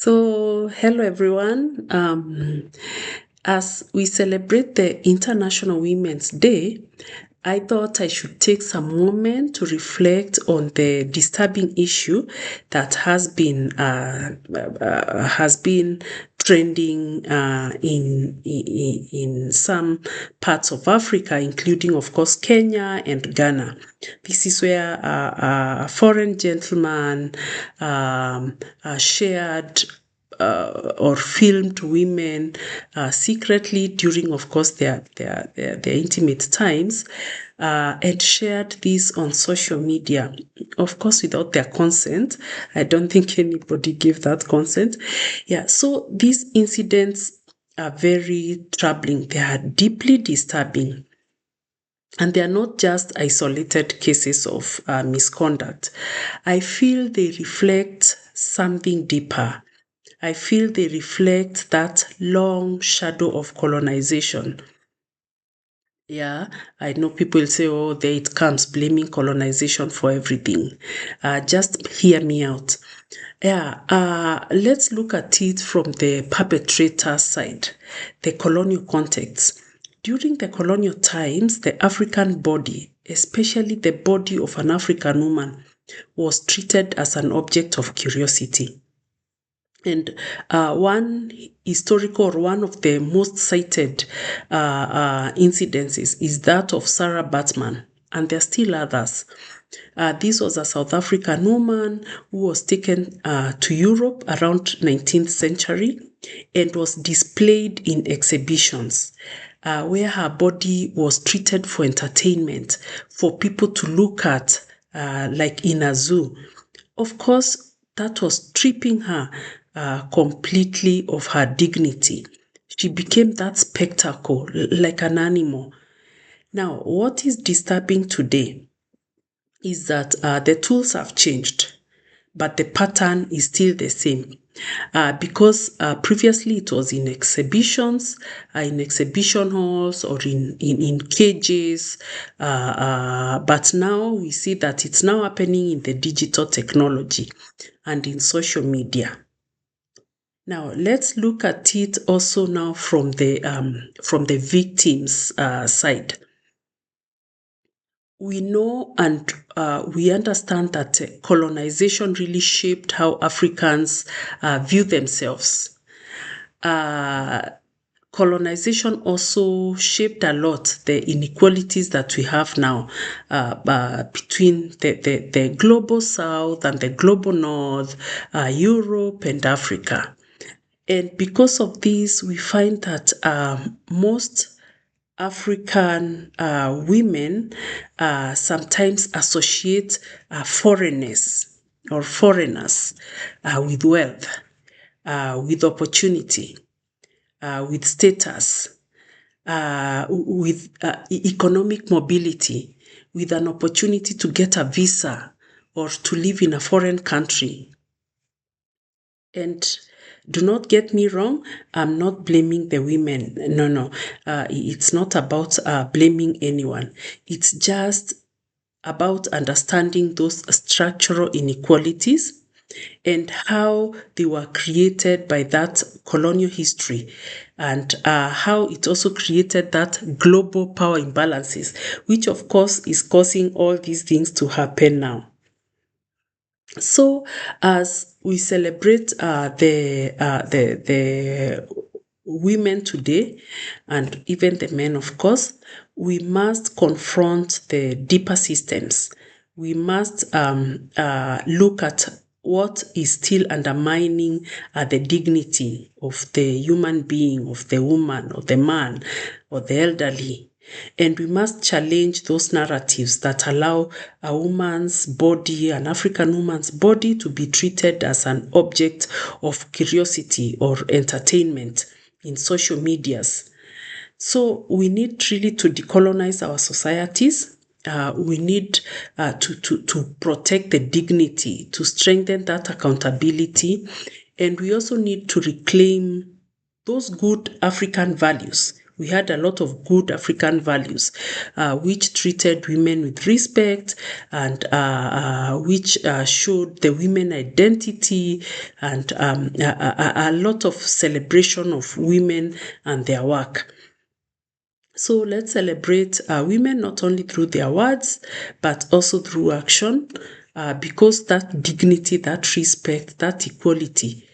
Hello everyone. As we celebrate the International Women's Day, I thought I should take some moment to reflect on the disturbing issue that has been trending in some parts of Africa, including, of course, Kenya and Ghana. This is where a foreign gentleman shared or filmed women secretly during, of course, their intimate times, and shared this on social media, of course, without their consent. I don't think anybody gave that consent. Yeah, so these incidents are very troubling. They are deeply disturbing. And they are not just isolated cases of misconduct. I feel they reflect something deeper. I feel they reflect that long shadow of colonization. Yeah, I know people say, oh, there it comes, blaming colonization for everything. Just hear me out. Yeah, let's look at it from the perpetrator side, the colonial context. During the colonial times, the African body, especially the body of an African woman, was treated as an object of curiosity. And one historical, or one of the most cited incidences is that of Sarah Baartman, and there are still others. This was a South African woman who was taken to Europe around 19th century and was displayed in exhibitions where her body was treated for entertainment, for people to look at, like in a zoo. Of course, that was stripping her completely of her dignity. She became that spectacle, like an animal. Now, what is disturbing today is that the tools have changed, but the pattern is still the same. Because previously it was in exhibitions, in exhibition halls, or in cages, but now we see that it's now happening in the digital technology and in social media. Now let's look at it also now from the victims' side. We know and we understand that colonization really shaped how Africans view themselves. Colonization also shaped a lot the inequalities that we have now between the global south and the global north, Europe and Africa. And because of this, we find that most African women sometimes associate foreigners with wealth, with opportunity, with status, with economic mobility, with an opportunity to get a visa or to live in a foreign country. And do not get me wrong, I'm not blaming the women. No. It's not about blaming anyone. It's just about understanding those structural inequalities and how they were created by that colonial history, and how it also created that global power imbalances, which of course is causing all these things to happen now. So, as we celebrate the women today, and even the men, of course, we must confront the deeper systems. We must look at what is still undermining the dignity of the human being, of the woman, or the man, or the elderly. And we must challenge those narratives that allow a woman's body, an African woman's body, to be treated as an object of curiosity or entertainment in social medias. So we need really to decolonize our societies. We need to protect the dignity, to strengthen that accountability. And we also need to reclaim those good African values We had a lot of good African values, which treated women with respect and which showed the women identity and a lot of celebration of women and their work. So let's celebrate women not only through their words, but also through action, because that dignity, that respect, that equality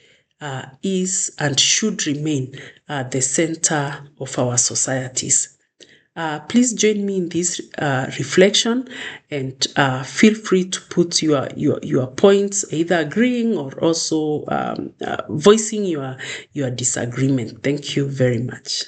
is and should remain the center of our societies. Please join me in this reflection, and feel free to put your points, either agreeing or also voicing your disagreement. Thank you very much.